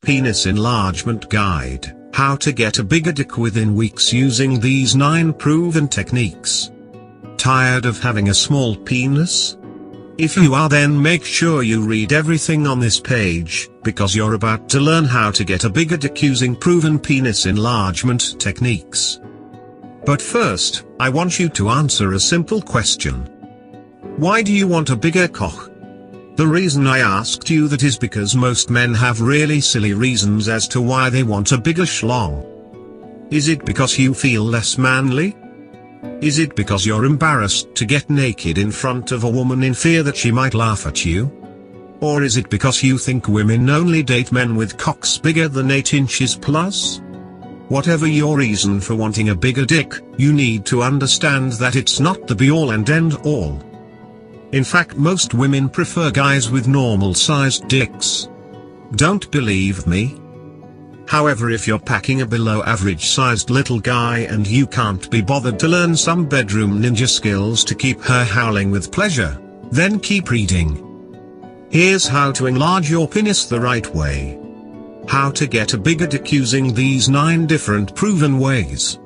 Penis Enlargement Guide, How to Get a Bigger Dick Within Weeks Using These 9 Proven Techniques. Tired of having a small penis? If you are, then make sure you read everything on this page, because you're about to learn how to get a bigger dick using proven penis enlargement techniques. But first, I want you to answer a simple question. Why do you want a bigger cock? The reason I asked you that is because most men have really silly reasons as to why they want a bigger schlong. Is it because you feel less manly? Is it because you're embarrassed to get naked in front of a woman in fear that she might laugh at you? Or is it because you think women only date men with cocks bigger than 8 inches plus? Whatever your reason for wanting a bigger dick, you need to understand that it's not the be-all and end-all. In fact, most women prefer guys with normal-sized dicks. Don't believe me? However, if you're packing a below-average-sized little guy and you can't be bothered to learn some bedroom ninja skills to keep her howling with pleasure, then keep reading. Here's how to enlarge your penis the right way. How to get a bigger dick using these 9 different proven ways.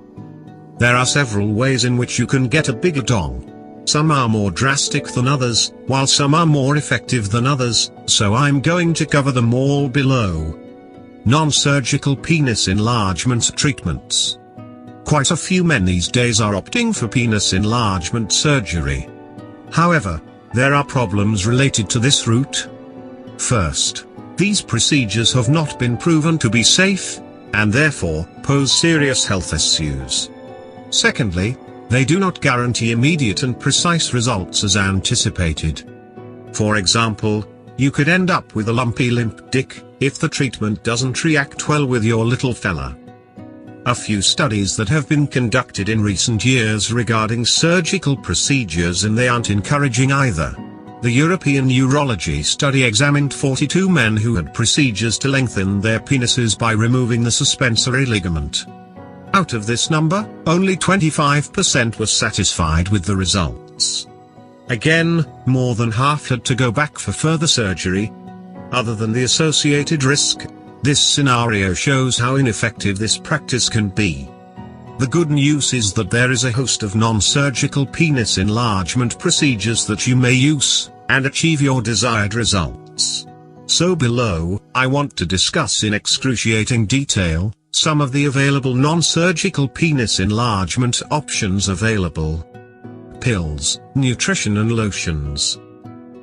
There are several ways in which you can get a bigger dong. Some are more drastic than others, while some are more effective than others, so I'm going to cover them all below. Non-surgical penis enlargement treatments. Quite a few men these days are opting for penis enlargement surgery. However, there are problems related to this route. First, these procedures have not been proven to be safe, and therefore, pose serious health issues. Secondly, they do not guarantee immediate and precise results as anticipated. For example, you could end up with a lumpy limp dick, if the treatment doesn't react well with your little fella. A few studies that have been conducted in recent years regarding surgical procedures, and they aren't encouraging either. The European Urology study examined 42 men who had procedures to lengthen their penises by removing the suspensory ligament. Out of this number, only 25% were satisfied with the results. Again, more than half had to go back for further surgery. Other than the associated risk, this scenario shows how ineffective this practice can be. The good news is that there is a host of non-surgical penis enlargement procedures that you may use, and achieve your desired results. So below, I want to discuss in excruciating detail, some of the available non-surgical penis enlargement options available. Pills, nutrition and lotions.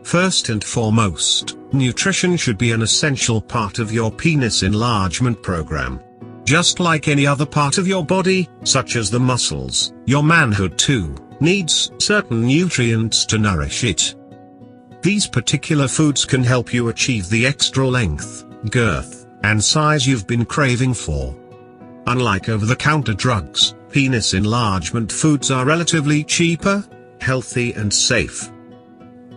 First and foremost, nutrition should be an essential part of your penis enlargement program. Just like any other part of your body, such as the muscles, your manhood too needs certain nutrients to nourish it. These particular foods can help you achieve the extra length, girth, and size you've been craving for. Unlike over-the-counter drugs, penis enlargement foods are relatively cheaper, healthy and safe.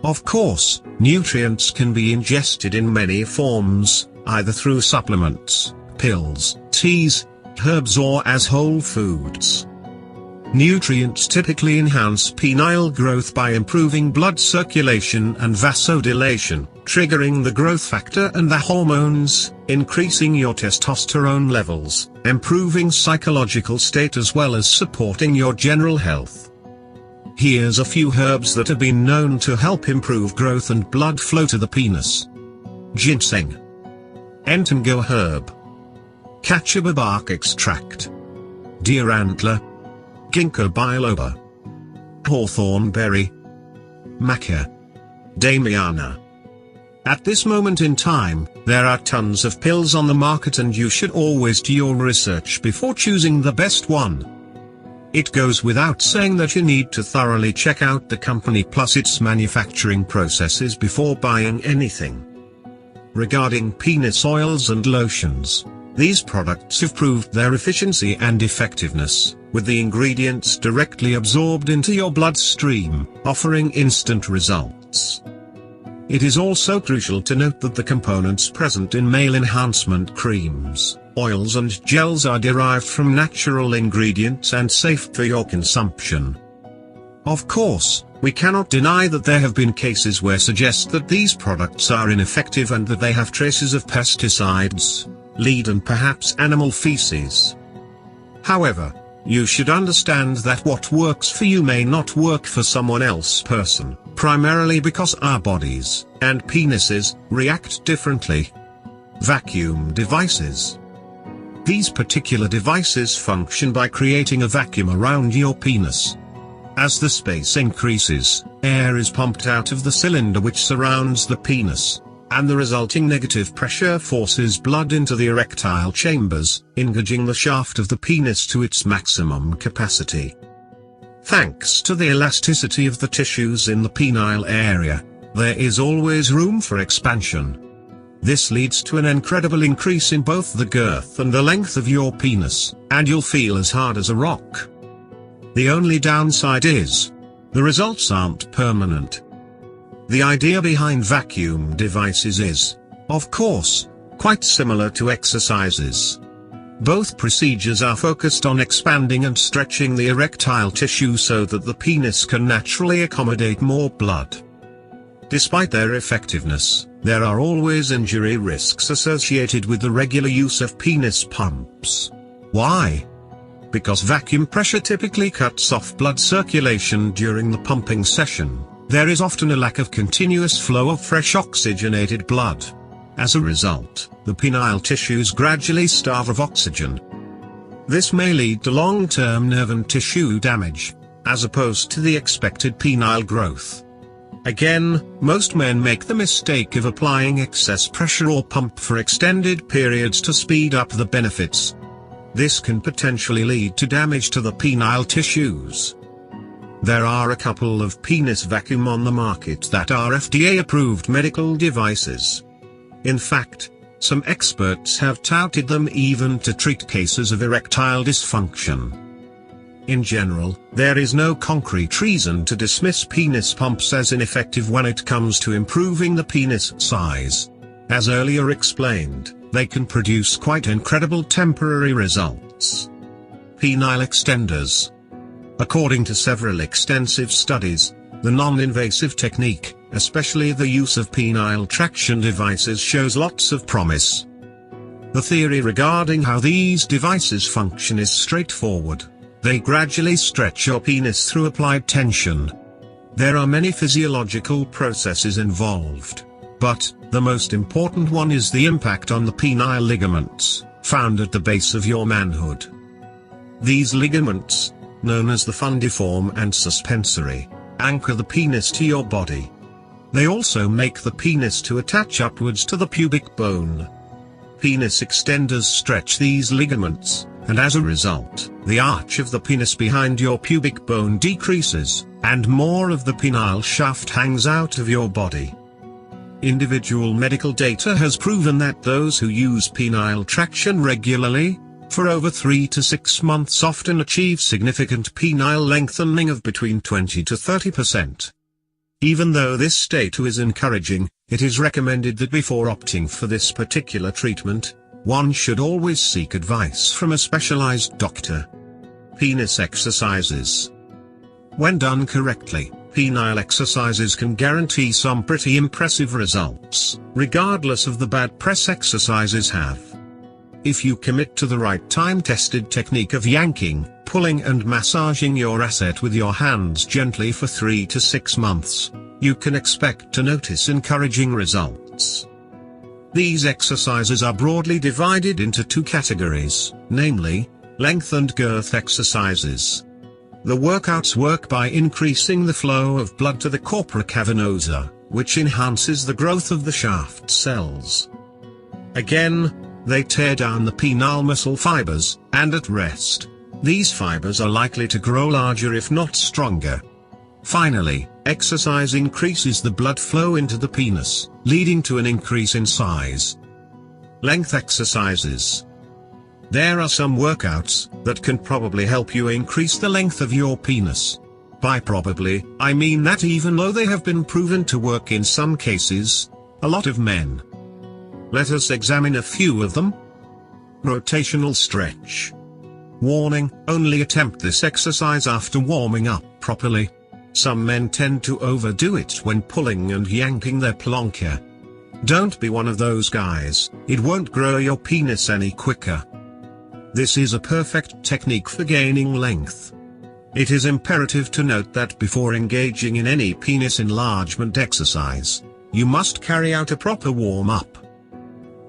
Of course, nutrients can be ingested in many forms, either through supplements, pills, teas, herbs or as whole foods. Nutrients typically enhance penile growth by improving blood circulation and vasodilation, triggering the growth factor and the hormones, increasing your testosterone levels, improving psychological state as well as supporting your general health. Here's a few herbs that have been known to help improve growth and blood flow to the penis. Ginseng, Entengo herb, Cachaba bark extract, deer antler, Ginkgo biloba, hawthorn berry, maca, damiana. At this moment in time, there are tons of pills on the market and you should always do your research before choosing the best one. It goes without saying that you need to thoroughly check out the company plus its manufacturing processes before buying anything. Regarding penis oils and lotions, these products have proved their efficiency and effectiveness, with the ingredients directly absorbed into your bloodstream, offering instant results. It is also crucial to note that the components present in male enhancement creams, oils and gels are derived from natural ingredients and safe for your consumption. Of course, we cannot deny that there have been cases where suggest that these products are ineffective and that they have traces of pesticides. lead and perhaps animal feces. However, you should understand that what works for you may not work for someone else person, primarily because our bodies, and penises, react differently. Vacuum devices. These particular devices function by creating a vacuum around your penis. As the space increases, air is pumped out of the cylinder which surrounds the penis, and the resulting negative pressure forces blood into the erectile chambers, engaging the shaft of the penis to its maximum capacity. Thanks to the elasticity of the tissues in the penile area, there is always room for expansion. This leads to an incredible increase in both the girth and the length of your penis, and you'll feel as hard as a rock. The only downside is, the results aren't permanent. The idea behind vacuum devices is, of course, quite similar to exercises. Both procedures are focused on expanding and stretching the erectile tissue so that the penis can naturally accommodate more blood. Despite their effectiveness, there are always injury risks associated with the regular use of penis pumps. Why? Because vacuum pressure typically cuts off blood circulation during the pumping session. There is often a lack of continuous flow of fresh oxygenated blood. As a result, the penile tissues gradually starve of oxygen. This may lead to long-term nerve and tissue damage, as opposed to the expected penile growth. Again, most men make the mistake of applying excess pressure or pump for extended periods to speed up the benefits. This can potentially lead to damage to the penile tissues. There are a couple of penis vacuum on the market that are FDA-approved medical devices. In fact, some experts have touted them even to treat cases of erectile dysfunction. In general, there is no concrete reason to dismiss penis pumps as ineffective when it comes to improving the penis size. As earlier explained, they can produce quite incredible temporary results. Penile extenders. According to several extensive studies, the non-invasive technique, especially the use of penile traction devices, shows lots of promise. The theory regarding how these devices function is straightforward. They gradually stretch your penis through applied tension. There are many physiological processes involved, but the most important one is the impact on the penile ligaments, found at the base of your manhood. These ligaments, known as the fundiform and suspensory, anchor the penis to your body. They also make the penis to attach upwards to the pubic bone. Penis extenders stretch these ligaments, and as a result, the arch of the penis behind your pubic bone decreases, and more of the penile shaft hangs out of your body. Individual medical data has proven that those who use penile traction regularly, for over 3 to 6 months, often achieve significant penile lengthening of between 20 to 30%. Even though this data is encouraging, it is recommended that before opting for this particular treatment, one should always seek advice from a specialized doctor. Penis exercises. When done correctly, penile exercises can guarantee some pretty impressive results, regardless of the bad press exercises have. If you commit to the right time-tested technique of yanking, pulling and massaging your asset with your hands gently for 3 to 6 months, you can expect to notice encouraging results. These exercises are broadly divided into 2 categories, namely, length and girth exercises. The workouts work by increasing the flow of blood to the corpora cavernosa, which enhances the growth of the shaft cells. Again, they tear down the penile muscle fibers, and at rest, these fibers are likely to grow larger if not stronger. Finally, exercise increases the blood flow into the penis, leading to an increase in size. Length exercises. There are some workouts that can probably help you increase the length of your penis. By probably, I mean that even though they have been proven to work in some cases, a lot of men. Let us examine a few of them. Rotational stretch. Warning, only attempt this exercise after warming up properly. Some men tend to overdo it when pulling and yanking their plonker. Don't be one of those guys. It won't grow your penis any quicker. This is a perfect technique for gaining length. It is imperative to note that before engaging in any penis enlargement exercise, you must carry out a proper warm-up.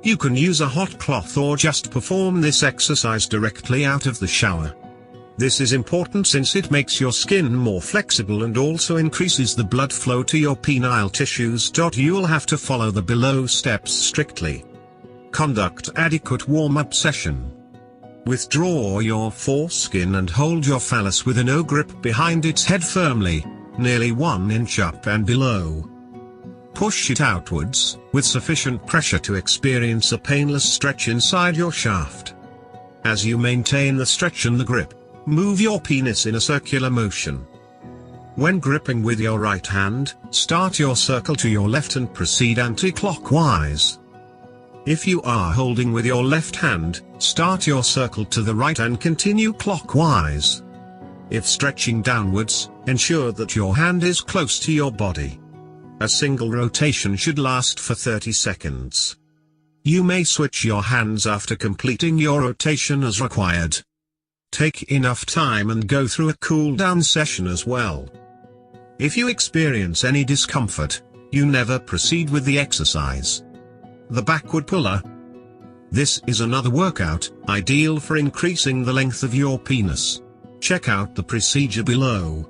You can use a hot cloth or just perform this exercise directly out of the shower. This is important since it makes your skin more flexible and also increases the blood flow to your penile tissues. You'll have to follow the below steps strictly. Conduct adequate warm-up session. Withdraw your foreskin and hold your phallus with a no grip behind its head firmly, nearly 1 inch up and below. Push it outwards, with sufficient pressure to experience a painless stretch inside your shaft. As you maintain the stretch and the grip, move your penis in a circular motion. When gripping with your right hand, start your circle to your left and proceed anti-clockwise. If you are holding with your left hand, start your circle to the right and continue clockwise. If stretching downwards, ensure that your hand is close to your body. A single rotation should last for 30 seconds. You may switch your hands after completing your rotation as required. Take enough time and go through a cool-down session as well. If you experience any discomfort, you never proceed with the exercise. The backward puller. This is another workout, ideal for increasing the length of your penis. Check out the procedure below.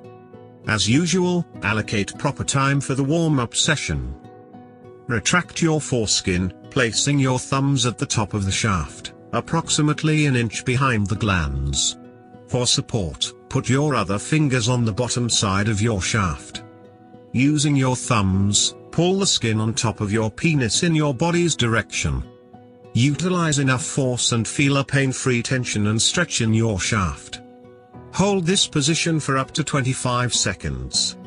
As usual, allocate proper time for the warm-up session. Retract your foreskin, placing your thumbs at the top of the shaft, approximately an inch behind the glands. For support, put your other fingers on the bottom side of your shaft. Using your thumbs, pull the skin on top of your penis in your body's direction. Utilize enough force and feel a pain-free tension and stretch in your shaft. Hold this position for up to 25 seconds.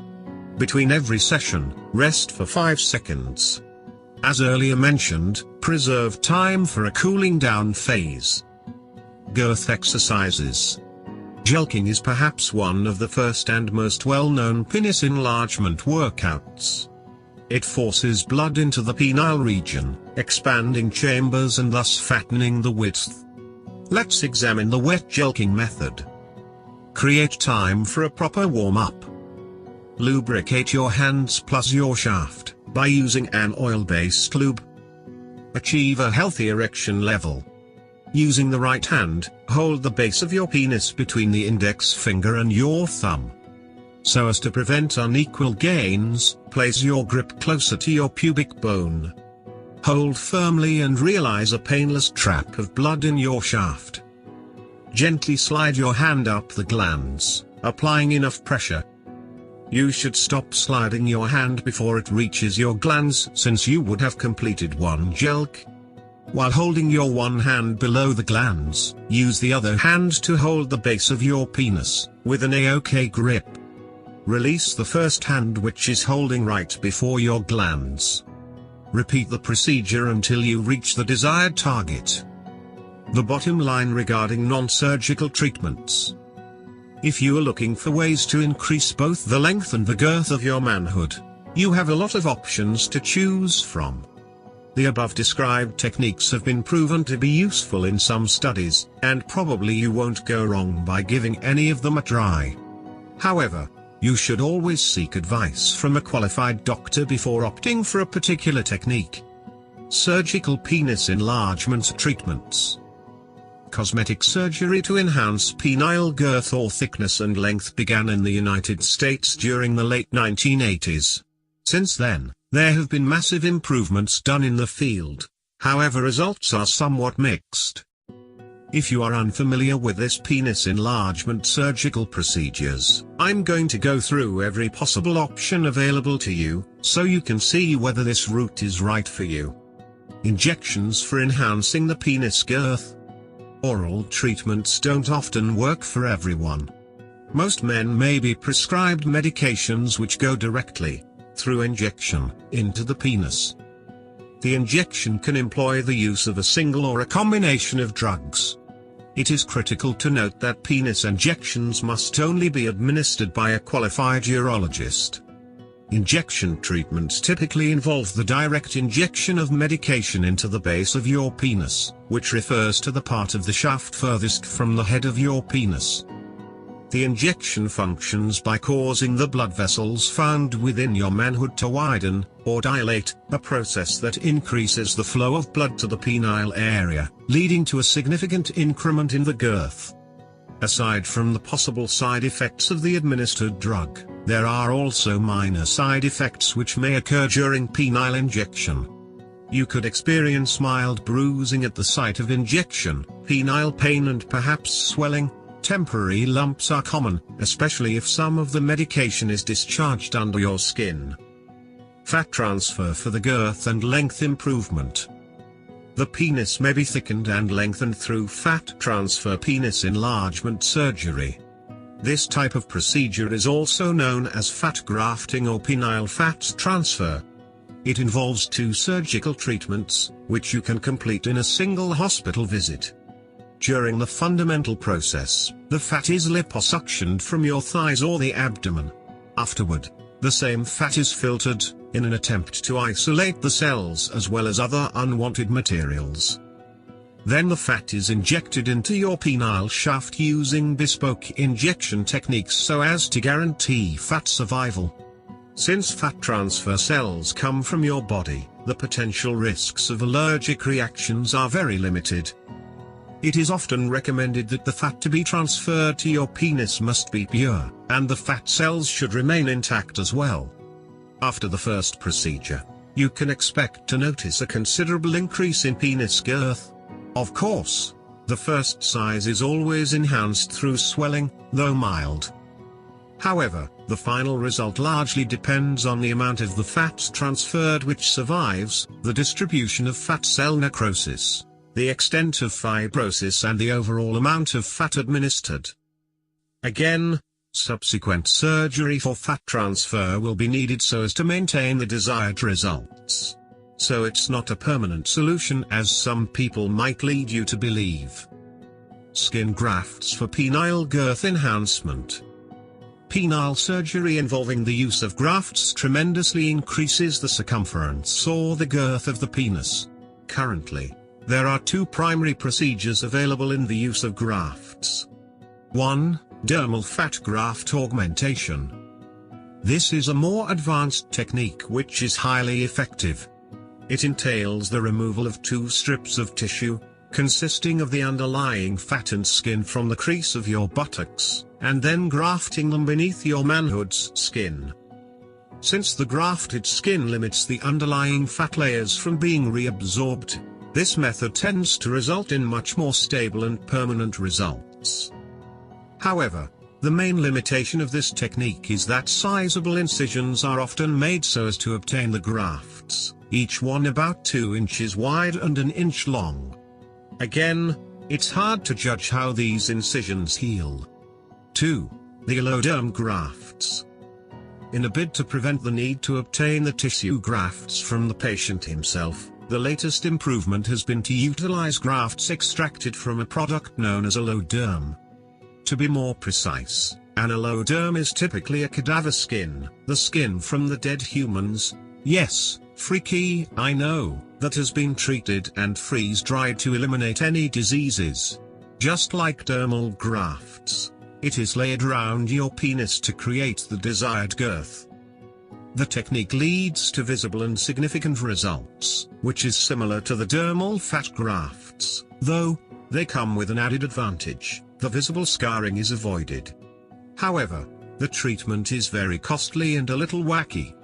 Between every session, rest for 5 seconds. As earlier mentioned, preserve time for a cooling down phase. Girth exercises. Jelqing is perhaps one of the first and most well-known penis enlargement workouts. It forces blood into the penile region, expanding chambers and thus fattening the width. Let's examine the wet jelqing method. Create time for a proper warm-up. Lubricate your hands plus your shaft by using an oil-based lube. Achieve a healthy erection level. Using the right hand, hold the base of your penis between the index finger and your thumb. So as to prevent unequal gains, place your grip closer to your pubic bone. Hold firmly and realize a painless trap of blood in your shaft. Gently slide your hand up the glands, applying enough pressure. You should stop sliding your hand before it reaches your glands, since you would have completed one jelq. While holding your one hand below the glands, use the other hand to hold the base of your penis, with an A-OK grip. Release the first hand which is holding right before your glands. Repeat the procedure until you reach the desired target. The bottom line regarding non-surgical treatments. If you are looking for ways to increase both the length and the girth of your manhood, you have a lot of options to choose from. The above described techniques have been proven to be useful in some studies, and probably you won't go wrong by giving any of them a try. However, you should always seek advice from a qualified doctor before opting for a particular technique. Surgical penis enlargement treatments. Cosmetic surgery to enhance penile girth or thickness and length began in the United States during the late 1980s. Since then, there have been massive improvements done in the field, however results are somewhat mixed. If you are unfamiliar with this penis enlargement surgical procedures, I'm going to go through every possible option available to you, so you can see whether this route is right for you. Injections for enhancing the penis girth. Oral treatments don't often work for everyone. Most men may be prescribed medications which go directly, through injection, into the penis. The injection can employ the use of a single or a combination of drugs. It is critical to note that penis injections must only be administered by a qualified urologist. Injection treatments typically involve the direct injection of medication into the base of your penis, which refers to the part of the shaft furthest from the head of your penis. The injection functions by causing the blood vessels found within your manhood to widen, or dilate, a process that increases the flow of blood to the penile area, leading to a significant increment in the girth. Aside from the possible side effects of the administered drug, there are also minor side effects which may occur during penile injection. You could experience mild bruising at the site of injection, penile pain and perhaps swelling. Temporary lumps are common, especially if some of the medication is discharged under your skin. Fat transfer for the girth and length improvement. The penis may be thickened and lengthened through fat transfer penis enlargement surgery. This type of procedure is also known as fat grafting or penile fat transfer. It involves 2 surgical treatments, which you can complete in a single hospital visit. During the fundamental process, the fat is liposuctioned from your thighs or the abdomen. Afterward, the same fat is filtered, in an attempt to isolate the cells as well as other unwanted materials. Then the fat is injected into your penile shaft using bespoke injection techniques so as to guarantee fat survival. Since fat transfer cells come from your body, the potential risks of allergic reactions are very limited. It is often recommended that the fat to be transferred to your penis must be pure, and the fat cells should remain intact as well. After the first procedure, you can expect to notice a considerable increase in penis girth. Of course, the first size is always enhanced through swelling, though mild. However, the final result largely depends on the amount of the fat transferred which survives, the distribution of fat cell necrosis, the extent of fibrosis and the overall amount of fat administered. Again, subsequent surgery for fat transfer will be needed so as to maintain the desired results. So it's not a permanent solution as some people might lead you to believe. Skin grafts for penile girth enhancement. Penile surgery involving the use of grafts tremendously increases the circumference or the girth of the penis. Currently, there are 2 primary procedures available in the use of grafts. 1. Dermal fat graft augmentation. This is a more advanced technique which is highly effective. It entails the removal of 2 strips of tissue, consisting of the underlying fat and skin from the crease of your buttocks, and then grafting them beneath your manhood's skin. Since the grafted skin limits the underlying fat layers from being reabsorbed, this method tends to result in much more stable and permanent results. However, the main limitation of this technique is that sizable incisions are often made so as to obtain the grafts, each one about 2 inches wide and 1 inch long. Again, it's hard to judge how these incisions heal. 2. The alloderm grafts. In a bid to prevent the need to obtain the tissue grafts from the patient himself, the latest improvement has been to utilize grafts extracted from a product known as alloderm. To be more precise, an alloderm is typically a cadaver skin, the skin from the dead humans. Yes, freaky, I know, that has been treated and freeze-dried to eliminate any diseases. Just like dermal grafts, it is laid around your penis to create the desired girth. The technique leads to visible and significant results, which is similar to the dermal fat grafts, though they come with an added advantage: the visible scarring is avoided. However, the treatment is very costly and a little wacky.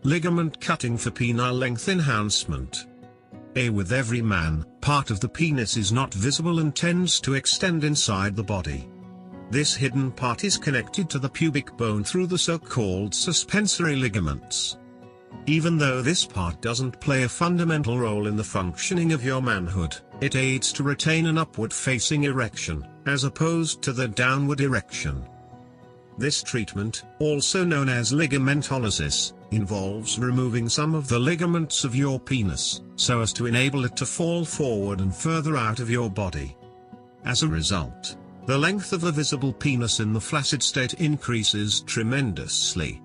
Ligament cutting for penile length enhancement. With every man, part of the penis is not visible and tends to extend inside the body. This hidden part is connected to the pubic bone through the so-called suspensory ligaments. Even though this part doesn't play a fundamental role in the functioning of your manhood, it aids to retain an upward-facing erection, as opposed to the downward erection. This treatment, also known as ligamentolysis, involves removing some of the ligaments of your penis, so as to enable it to fall forward and further out of your body. As a result, the length of the visible penis in the flaccid state increases tremendously.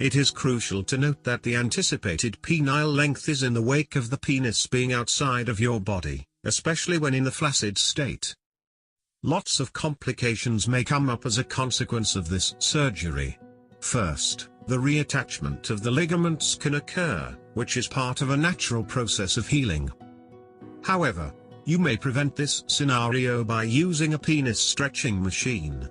It is crucial to note that the anticipated penile length is in the wake of the penis being outside of your body, especially when in the flaccid state. Lots of complications may come up as a consequence of this surgery. First, the reattachment of the ligaments can occur, which is part of a natural process of healing. However, you may prevent this scenario by using a penis stretching machine.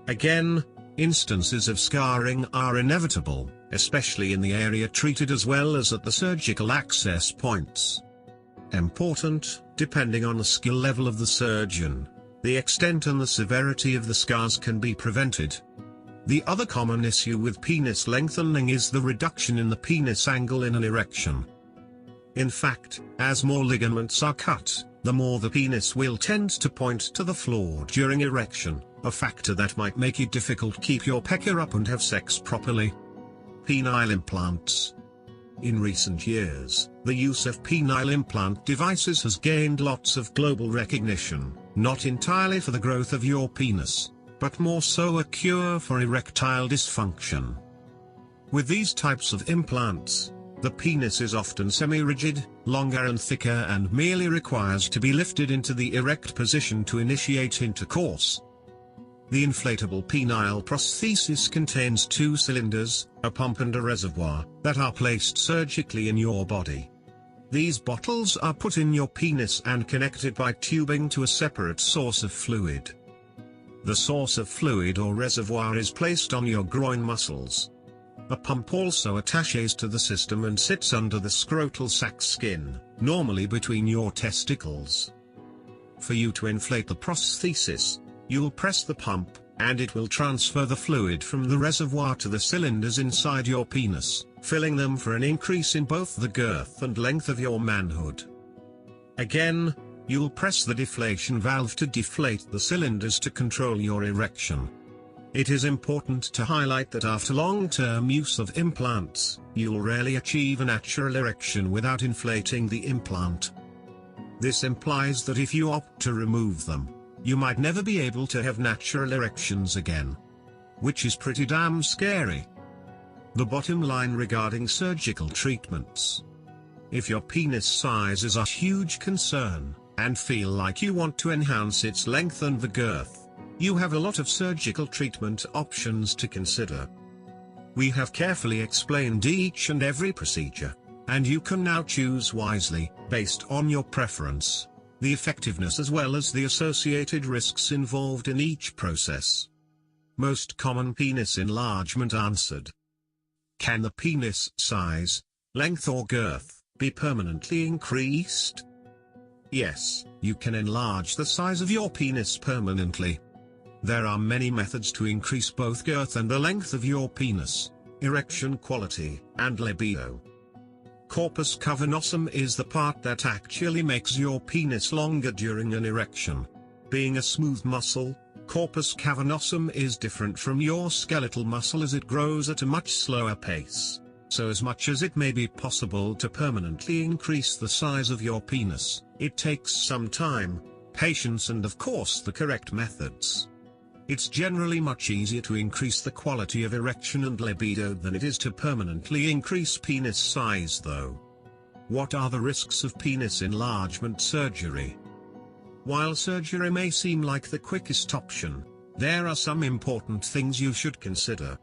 Again, instances of scarring are inevitable, especially in the area treated as well as at the surgical access points. Important, depending on the skill level of the surgeon, the extent and the severity of the scars can be prevented. The other common issue with penis lengthening is the reduction in the penis angle in an erection. In fact, as more ligaments are cut, the more the penis will tend to point to the floor during erection, a factor that might make it difficult to keep your pecker up and have sex properly. Penile implants. In recent years, the use of penile implant devices has gained lots of global recognition, not entirely for the growth of your penis, but more so a cure for erectile dysfunction. With these types of implants, the penis is often semi-rigid, longer and thicker, and merely requires to be lifted into the erect position to initiate intercourse. The inflatable penile prosthesis contains two cylinders, a pump and a reservoir, that are placed surgically in your body. These bottles are put in your penis and connected by tubing to a separate source of fluid. The source of fluid or reservoir is placed on your groin muscles. A pump also attaches to the system and sits under the scrotal sac skin, normally between your testicles. For you to inflate the prosthesis, you'll press the pump, and it will transfer the fluid from the reservoir to the cylinders inside your penis, filling them for an increase in both the girth and length of your manhood. Again, you'll press the deflation valve to deflate the cylinders to control your erection. It is important to highlight that after long-term use of implants, you'll rarely achieve a natural erection without inflating the implant. This implies that if you opt to remove them, you might never be able to have natural erections again. Which is pretty damn scary. The bottom line regarding surgical treatments. If your penis size is a huge concern, and feel like you want to enhance its length and the girth, you have a lot of surgical treatment options to consider. We have carefully explained each and every procedure, and you can now choose wisely, based on your preference, the effectiveness as well as the associated risks involved in each process. Most common penis enlargement answered. Can the penis size, length or girth, be permanently increased? Yes, you can enlarge the size of your penis permanently. There are many methods to increase both girth and the length of your penis, erection quality, and libido. Corpus cavernosum is the part that actually makes your penis longer during an erection. Being a smooth muscle, corpus cavernosum is different from your skeletal muscle as it grows at a much slower pace. So as much as it may be possible to permanently increase the size of your penis, it takes some time, patience and of course the correct methods. It's generally much easier to increase the quality of erection and libido than it is to permanently increase penis size though. What are the risks of penis enlargement surgery? While surgery may seem like the quickest option, there are some important things you should consider.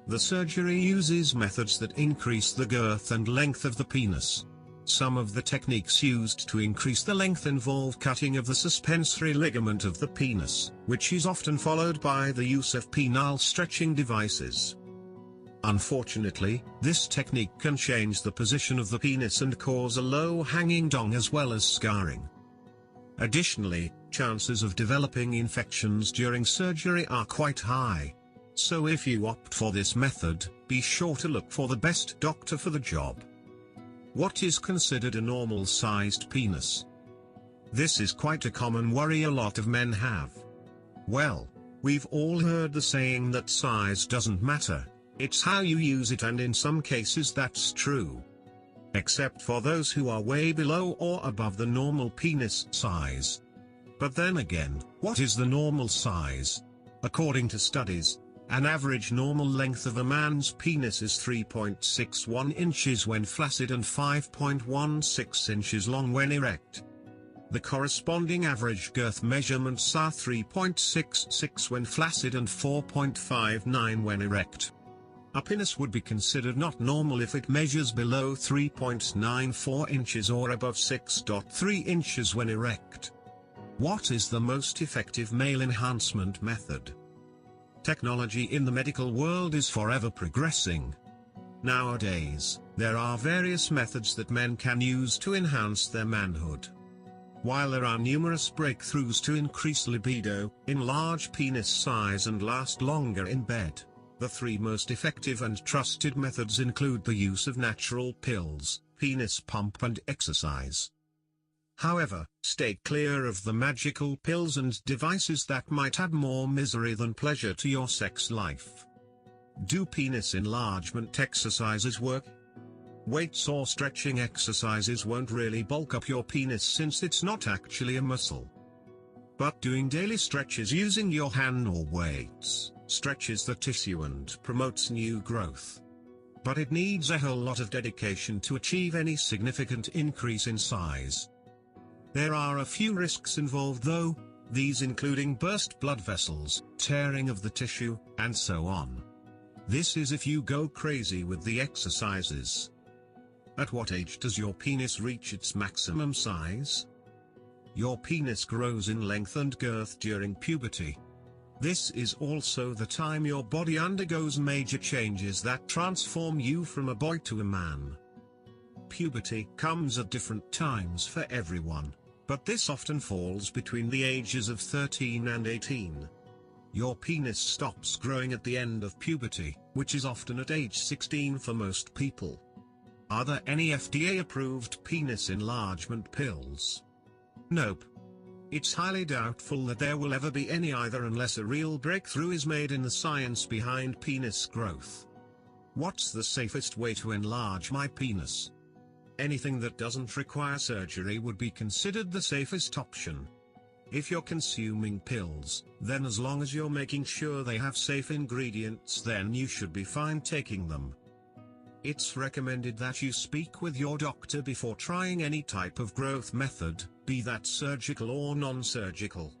The surgery uses methods that increase the girth and length of the penis. Some of the techniques used to increase the length involve cutting of the suspensory ligament of the penis, which is often followed by the use of penile stretching devices. Unfortunately, this technique can change the position of the penis and cause a low-hanging dong as well as scarring. Additionally, chances of developing infections during surgery are quite high. So if you opt for this method, be sure to look for the best doctor for the job. What is considered a normal-sized penis? This is quite a common worry a lot of men have. Well, we've all heard the saying that size doesn't matter, it's how you use it, and in some cases that's true. Except for those who are way below or above the normal penis size. But then again, what is the normal size? According to studies, An average normal length of a man's penis is 3.61 inches when flaccid and 5.16 inches long when erect. The corresponding average girth measurements are 3.66 when flaccid and 4.59 when erect. A penis would be considered not normal if it measures below 3.94 inches or above 6.3 inches when erect. What is the most effective male enhancement method? Technology in the medical world is forever progressing. Nowadays, there are various methods that men can use to enhance their manhood. While there are numerous breakthroughs to increase libido, enlarge penis size and last longer in bed, the three most effective and trusted methods include the use of natural pills, penis pump and exercise. However, stay clear of the magical pills and devices that might add more misery than pleasure to your sex life. Do penis enlargement exercises work? Weights or stretching exercises won't really bulk up your penis since it's not actually a muscle. But doing daily stretches using your hand or weights stretches the tissue and promotes new growth. But it needs a whole lot of dedication to achieve any significant increase in size. There are a few risks involved though, these including burst blood vessels, tearing of the tissue, and so on. This is if you go crazy with the exercises. At what age does your penis reach its maximum size? Your penis grows in length and girth during puberty. This is also the time your body undergoes major changes that transform you from a boy to a man. Puberty comes at different times for everyone, but this often falls between the ages of 13 and 18. Your penis stops growing at the end of puberty, which is often at age 16 for most people. Are there any FDA-approved penis enlargement pills? Nope. It's highly doubtful that there will ever be any either unless a real breakthrough is made in the science behind penis growth. What's the safest way to enlarge my penis? Anything that doesn't require surgery would be considered the safest option. If you're consuming pills, then as long as you're making sure they have safe ingredients, then you should be fine taking them. It's recommended that you speak with your doctor before trying any type of growth method, be that surgical or non-surgical.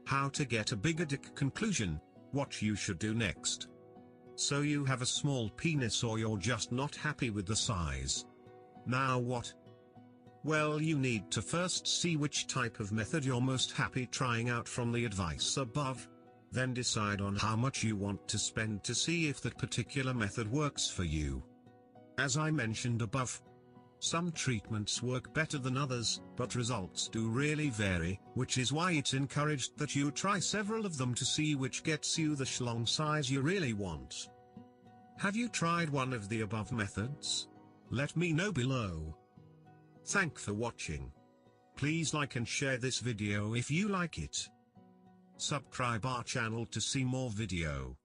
How to get a bigger dick. Conclusion: what you should do next. So you have a small penis or you're just not happy with the size. Now what? Well, you need to first see which type of method you're most happy trying out from the advice above. Then decide on how much you want to spend to see if that particular method works for you. As I mentioned above, some treatments work better than others, but results do really vary, which is why it's encouraged that you try several of them to see which gets you the schlong size you really want. Have you tried one of the above methods? Let me know below. Thanks for watching. Please like and share this video if you like it. Subscribe our channel to see more video.